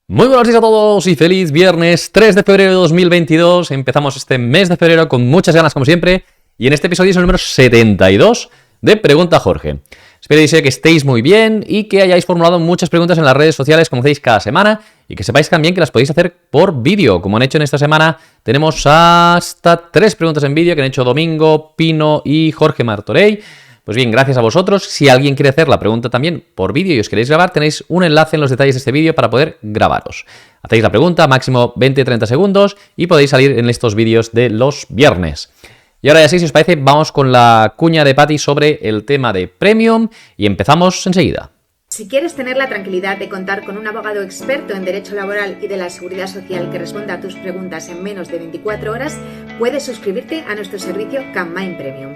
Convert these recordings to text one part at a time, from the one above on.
Muy buenos días a todos y feliz viernes 3 de febrero de 2022. Empezamos este mes de febrero con muchas ganas como siempre y en este episodio es el número 72 de Pregunta Jorge. Espero que estéis muy bien y que hayáis formulado muchas preguntas en las redes sociales como hacéis cada semana y que sepáis también que las podéis hacer por vídeo. Como han hecho en esta semana, tenemos hasta 3 preguntas en vídeo que han hecho Domingo, Pino y Jorge Martorell. Pues bien, gracias a vosotros. Si alguien quiere hacer la pregunta también por vídeo y os queréis grabar, tenéis un enlace en los detalles de este vídeo para poder grabaros. Hacéis la pregunta, máximo 20-30 segundos y podéis salir en estos vídeos de los viernes. Y ahora ya sí, si os parece, vamos con la cuña de Patty sobre el tema de Premium y empezamos enseguida. Si quieres tener la tranquilidad de contar con un abogado experto en derecho laboral y de la seguridad social que responda a tus preguntas en menos de 24 horas, puedes suscribirte a nuestro servicio Campaign Premium.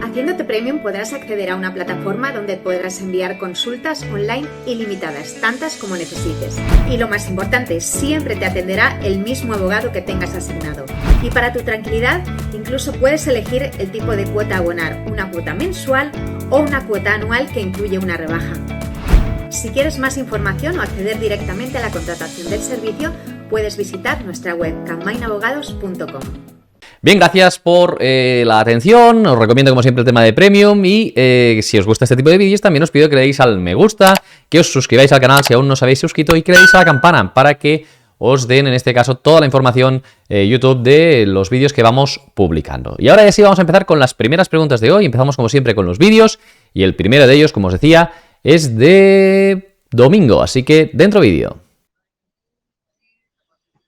Haciéndote Premium podrás acceder a una plataforma donde podrás enviar consultas online ilimitadas, tantas como necesites. Y lo más importante, siempre te atenderá el mismo abogado que tengas asignado. Y para tu tranquilidad, incluso puedes elegir el tipo de cuota a abonar, una cuota mensual o una cuota anual que incluye una rebaja. Si quieres más información o acceder directamente a la contratación del servicio, puedes visitar nuestra web campaignsabogados.com. Bien, gracias por la atención. Os recomiendo como siempre el tema de Premium y si os gusta este tipo de vídeos también os pido que le deis al me gusta, que os suscribáis al canal si aún no os habéis suscrito y que le deis a la campana para que os den en este caso toda la información YouTube de los vídeos que vamos publicando. Y ahora ya sí vamos a empezar con las primeras preguntas de hoy. Empezamos como siempre con los vídeos y el primero de ellos, como os decía, es de Domingo, así que dentro vídeo.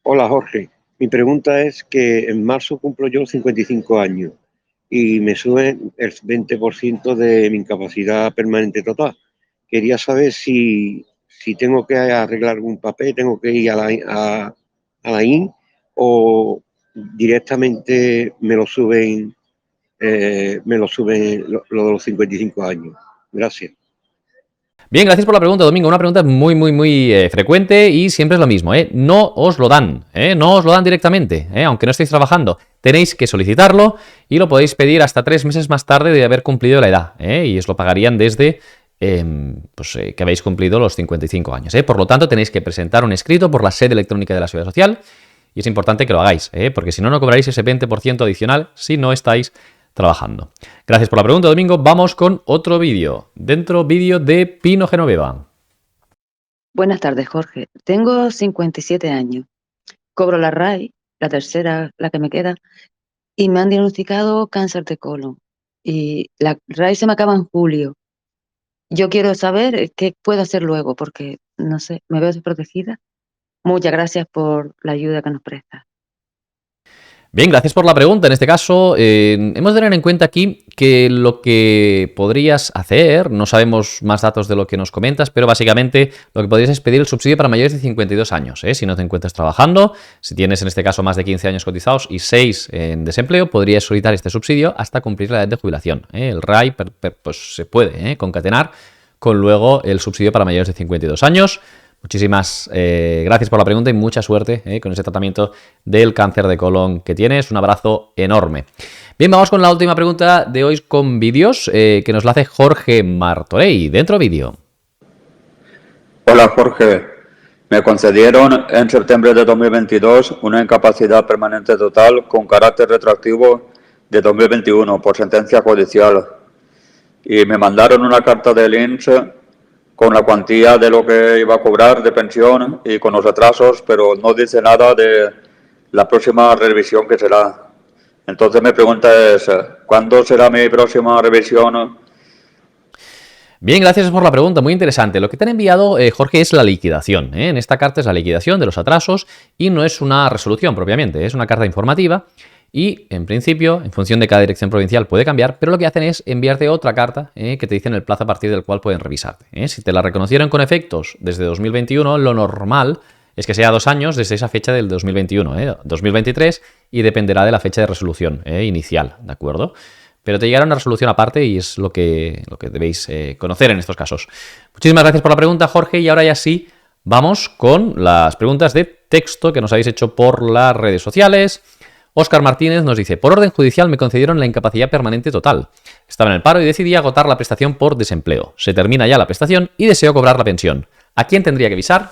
Hola Jorge, mi pregunta es que en marzo cumplo yo 55 años y me suben el 20% de mi incapacidad permanente total. Quería saber si tengo que arreglar algún papel, tengo que ir a la IN o directamente me lo suben lo de los 55 años. Gracias. Bien, gracias por la pregunta, Domingo. Una pregunta muy frecuente y siempre es lo mismo, ¿eh? No os lo dan, no os lo dan directamente, aunque no estéis trabajando. Tenéis que solicitarlo y lo podéis pedir hasta 3 meses más tarde de haber cumplido la edad, y os lo pagarían desde que habéis cumplido los 55 años. Por lo tanto, tenéis que presentar un escrito por la sede electrónica de la Seguridad Social y es importante que lo hagáis, porque si no, no cobraréis ese 20% adicional si no estáis trabajando. Gracias por la pregunta, Domingo. Vamos con otro vídeo. Dentro vídeo de Pino Genoveva. Buenas tardes, Jorge. Tengo 57 años. Cobro la RAI, la tercera, la que me queda, y me han diagnosticado cáncer de colon. Y la RAI se me acaba en julio. Yo quiero saber qué puedo hacer luego, porque, no sé, me veo desprotegida. Muchas gracias por la ayuda que nos prestas. Bien, gracias por la pregunta. En este caso, hemos de tener en cuenta aquí que lo que podrías hacer, no sabemos más datos de lo que nos comentas, pero básicamente lo que podrías es pedir el subsidio para mayores de 52 años. Si no te encuentras trabajando, si tienes en este caso más de 15 años cotizados y 6 en desempleo, podrías solicitar este subsidio hasta cumplir la edad de jubilación. El RAI pues se puede concatenar con luego el subsidio para mayores de 52 años. Muchísimas gracias por la pregunta y mucha suerte con ese tratamiento del cáncer de colon que tienes. Un abrazo enorme. Bien, vamos con la última pregunta de hoy con vídeos que nos la hace Jorge Martorell. Dentro vídeo. Hola Jorge, me concedieron en septiembre de 2022 una incapacidad permanente total con carácter retroactivo de 2021 por sentencia judicial y me mandaron una carta del INSS con la cuantía de lo que iba a cobrar de pensión y con los atrasos, pero no dice nada de la próxima revisión que será. Entonces mi pregunta es, ¿cuándo será mi próxima revisión? Bien, gracias por la pregunta, muy interesante. Lo que te han enviado, Jorge, es la liquidación. En esta carta es la liquidación de los atrasos y no es una resolución propiamente, es una carta informativa. Y, en principio, en función de cada dirección provincial puede cambiar, pero lo que hacen es enviarte otra carta que te dicen el plazo a partir del cual pueden revisarte. Si te la reconocieron con efectos desde 2021, lo normal es que sea 2 años desde esa fecha del 2021, 2023, y dependerá de la fecha de resolución inicial, ¿de acuerdo? Pero te llegará una resolución aparte y es lo que debéis conocer en estos casos. Muchísimas gracias por la pregunta, Jorge, y ahora ya sí, vamos con las preguntas de texto que nos habéis hecho por las redes sociales. Óscar Martínez nos dice, por orden judicial me concedieron la incapacidad permanente total. Estaba en el paro y decidí agotar la prestación por desempleo. Se termina ya la prestación y deseo cobrar la pensión. ¿A quién tendría que avisar?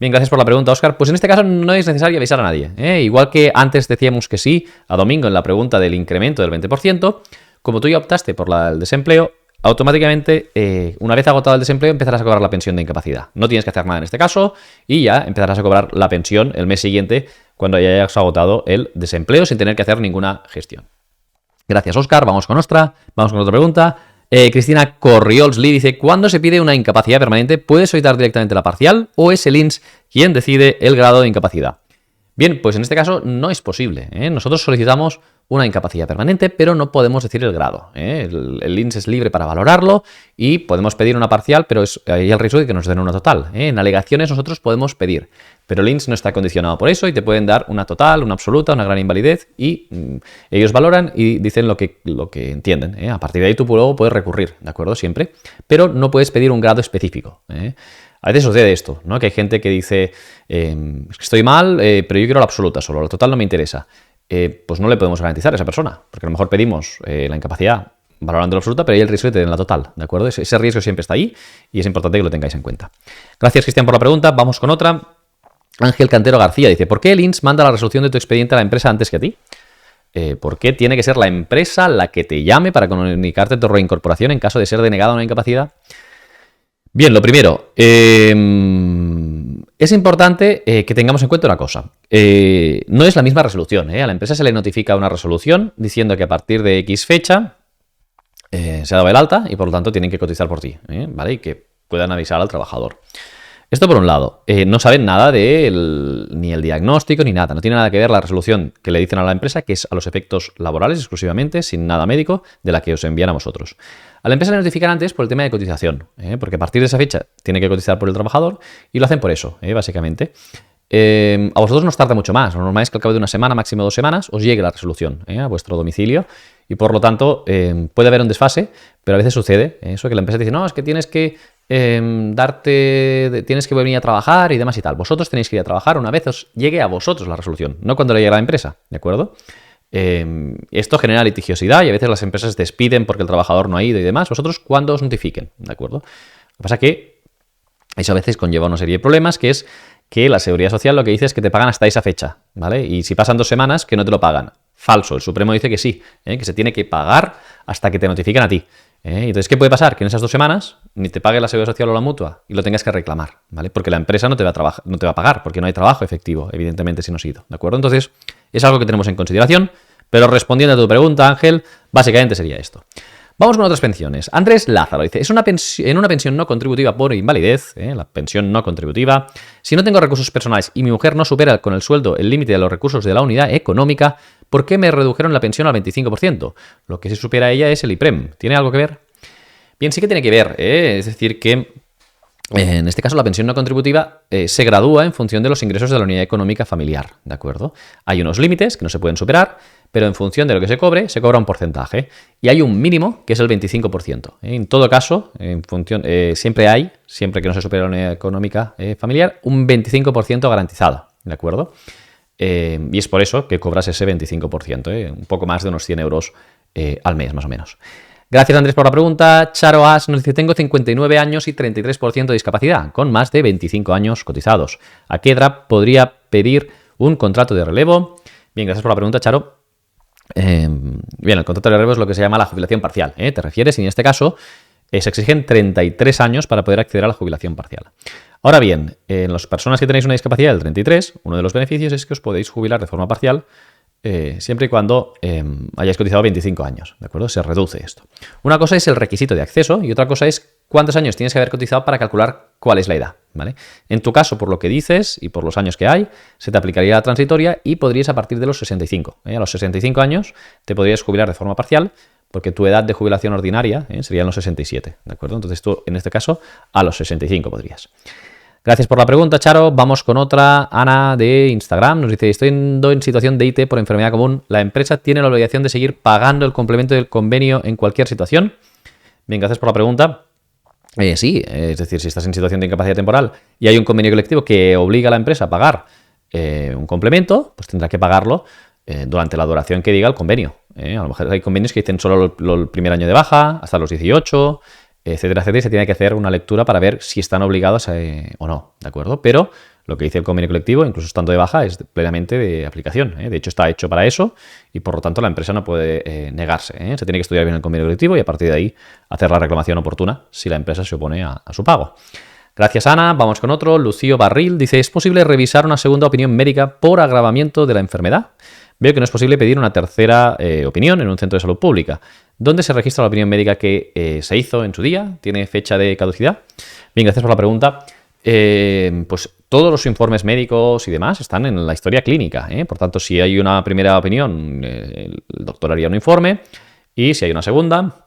Bien, gracias por la pregunta, Óscar. Pues en este caso no es necesario avisar a nadie, ¿eh? Igual que antes decíamos que sí a Domingo en la pregunta del incremento del 20%, como tú ya optaste por el desempleo, automáticamente, una vez agotado el desempleo, empezarás a cobrar la pensión de incapacidad. No tienes que hacer nada en este caso y ya empezarás a cobrar la pensión el mes siguiente cuando ya hayas agotado el desempleo sin tener que hacer ninguna gestión. Gracias, Óscar. Vamos con otra pregunta. Cristina Corriols-Lee dice, ¿cuándo se pide una incapacidad permanente? ¿Puedes solicitar directamente la parcial o es el INS quien decide el grado de incapacidad? Bien, pues en este caso no es posible, ¿eh? Nosotros solicitamos una incapacidad permanente, pero no podemos decir el grado, ¿eh? El INS es libre para valorarlo y podemos pedir una parcial, pero hay el riesgo de que nos den una total, ¿eh? En alegaciones nosotros podemos pedir, pero el INS no está condicionado por eso y te pueden dar una total, una absoluta, una gran invalidez y ellos valoran y dicen lo que entienden, ¿eh? A partir de ahí tú luego puedes recurrir, ¿de acuerdo? Siempre, pero no puedes pedir un grado específico, ¿eh? A veces sucede esto, ¿no? Que hay gente que dice, es que estoy mal, pero yo quiero la absoluta solo, la total no me interesa. Pues no le podemos garantizar a esa persona, porque a lo mejor pedimos la incapacidad valorando la absoluta, pero hay el riesgo de tener la total, ¿de acuerdo? Ese riesgo siempre está ahí y es importante que lo tengáis en cuenta. Gracias, Cristian, por la pregunta. Vamos con otra. Ángel Cantero García dice, ¿por qué el INS manda la resolución de tu expediente a la empresa antes que a ti? ¿Por qué tiene que ser la empresa la que te llame para comunicarte tu reincorporación en caso de ser denegada una incapacidad? Bien, lo primero, es importante que tengamos en cuenta una cosa. No es la misma resolución, ¿eh? A la empresa se le notifica una resolución diciendo que a partir de X fecha se ha dado el alta y por lo tanto tienen que cotizar por ti, ¿vale? Y que puedan avisar al trabajador. Esto por un lado. No saben nada de ni el diagnóstico ni nada. No tiene nada que ver la resolución que le dicen a la empresa, que es a los efectos laborales exclusivamente, sin nada médico, de la que os envían a vosotros. A la empresa le notifican antes por el tema de cotización, porque a partir de esa fecha tiene que cotizar por el trabajador y lo hacen por eso, básicamente. A vosotros nos tarda mucho más. Lo normal es que al cabo de una semana, máximo 2 semanas, os llegue la resolución a vuestro domicilio y por lo tanto puede haber un desfase, pero a veces sucede eso, que la empresa dice, no, es que tienes que tienes que venir a trabajar y demás y tal. Vosotros tenéis que ir a trabajar una vez os llegue a vosotros la resolución, no cuando le llegue a la empresa, ¿de acuerdo? Esto genera litigiosidad y a veces las empresas despiden porque el trabajador no ha ido y demás. Vosotros cuando os notifiquen, ¿de acuerdo? Lo que pasa es que eso a veces conlleva una serie de problemas, que es que la Seguridad Social lo que dice es que te pagan hasta esa fecha, ¿vale? Y si pasan 2 semanas, que no te lo pagan. Falso, el Supremo dice que sí, que se tiene que pagar hasta que te notifiquen a ti. Entonces, ¿qué puede pasar? Que en esas 2 semanas ni te pague la Seguridad Social o la Mutua y lo tengas que reclamar, ¿vale? Porque la empresa no te va a pagar, porque no hay trabajo efectivo, evidentemente, si no has ido, ¿de acuerdo? Entonces, es algo que tenemos en consideración, pero respondiendo a tu pregunta, Ángel, básicamente sería esto. Vamos con otras pensiones. Andrés Lázaro dice, es en una pensión no contributiva por invalidez, la pensión no contributiva, si no tengo recursos personales y mi mujer no supera con el sueldo el límite de los recursos de la unidad económica, ¿por qué me redujeron la pensión al 25%? Lo que sí supera ella es el IPREM. ¿Tiene algo que ver? Bien, sí que tiene que ver, es decir, que en este caso la pensión no contributiva se gradúa en función de los ingresos de la unidad económica familiar, ¿de acuerdo? Hay unos límites que no se pueden superar, pero en función de lo que se cobra un porcentaje. Y hay un mínimo que es el 25%. En todo caso, siempre que no se supere la unidad económica familiar, un 25% garantizado, ¿de acuerdo? Y es por eso que cobras ese 25%, un poco más de unos 100 euros al mes, más o menos. Gracias, Andrés, por la pregunta. Charo As nos dice, tengo 59 años y 33% de discapacidad, con más de 25 años cotizados. ¿A qué edad podría pedir un contrato de relevo? Bien, gracias por la pregunta, Charo. Bien, el contrato de relevo es lo que se llama la jubilación parcial, te refieres, y en este caso se exigen 33 años para poder acceder a la jubilación parcial. Ahora bien, en las personas que tenéis una discapacidad del 33, uno de los beneficios es que os podéis jubilar de forma parcial siempre y cuando hayáis cotizado 25 años, ¿de acuerdo? Se reduce esto. Una cosa es el requisito de acceso y otra cosa es cuántos años tienes que haber cotizado para calcular cuál es la edad, ¿vale? En tu caso, por lo que dices y por los años que hay, se te aplicaría la transitoria y podrías a partir de los 65. A los 65 años te podrías jubilar de forma parcial porque tu edad de jubilación ordinaria sería en los 67, ¿de acuerdo? Entonces tú, en este caso, a los 65 podrías. Gracias por la pregunta, Charo. Vamos con otra. Ana de Instagram nos dice, estoy en situación de IT por enfermedad común. ¿La empresa tiene la obligación de seguir pagando el complemento del convenio en cualquier situación? Bien, gracias por la pregunta. Sí, es decir, si estás en situación de incapacidad temporal y hay un convenio colectivo que obliga a la empresa a pagar un complemento, pues tendrá que pagarlo durante la duración que diga el convenio. A lo mejor hay convenios que dicen solo el primer año de baja, hasta los 18, etcétera, etcétera, y se tiene que hacer una lectura para ver si están obligados o no, ¿de acuerdo? Pero lo que dice el convenio colectivo, incluso estando de baja, es plenamente de aplicación. De hecho, está hecho para eso y por lo tanto la empresa no puede negarse. Se tiene que estudiar bien el convenio colectivo y a partir de ahí hacer la reclamación oportuna si la empresa se opone a su pago. Gracias, Ana. Vamos con otro. Lucío Barril dice: ¿es posible revisar una segunda opinión médica por agravamiento de la enfermedad? Veo que no es posible pedir una tercera opinión en un centro de salud pública. ¿Dónde se registra la opinión médica que se hizo en su día? ¿Tiene fecha de caducidad? Bien, gracias por la pregunta. Pues todos los informes médicos y demás están en la historia clínica. Por tanto, si hay una primera opinión, el doctor haría un informe, y si hay una segunda,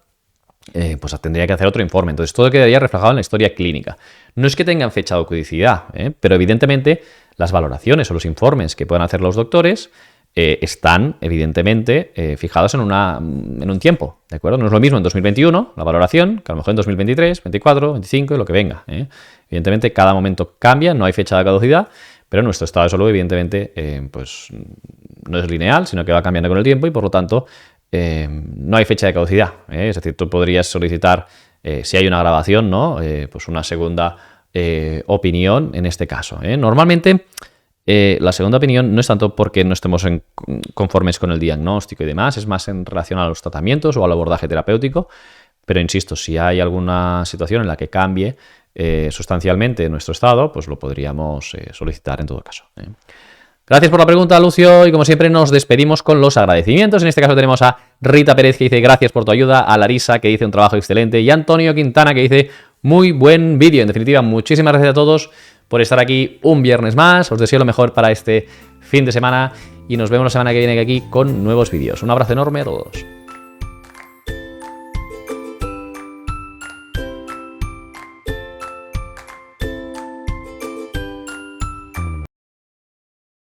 pues tendría que hacer otro informe. Entonces, todo quedaría reflejado en la historia clínica. No es que tengan fecha de caducidad, pero evidentemente las valoraciones o los informes que puedan hacer los doctores están evidentemente fijados en un tiempo, ¿de acuerdo? No es lo mismo en 2021 la valoración que a lo mejor en 2023, 24, 25 y lo que venga. Evidentemente cada momento cambia, no hay fecha de caducidad, pero nuestro estado de salud evidentemente pues no es lineal, sino que va cambiando con el tiempo y por lo tanto no hay fecha de caducidad. Es decir, tú podrías solicitar, si hay una agravación, ¿no? Pues una segunda opinión en este caso. Normalmente la segunda opinión no es tanto porque no estemos conformes con el diagnóstico y demás, es más en relación a los tratamientos o al abordaje terapéutico, pero insisto, si hay alguna situación en la que cambie sustancialmente nuestro estado, pues lo podríamos solicitar en todo caso. Gracias por la pregunta, Lucio, y como siempre nos despedimos con los agradecimientos. En este caso tenemos a Rita Pérez, que dice gracias por tu ayuda, a Larisa, que dice un trabajo excelente, y a Antonio Quintana, que dice muy buen vídeo. En definitiva, muchísimas gracias a todos por estar aquí un viernes más. Os deseo lo mejor para este fin de semana y nos vemos la semana que viene aquí con nuevos vídeos. Un abrazo enorme a todos.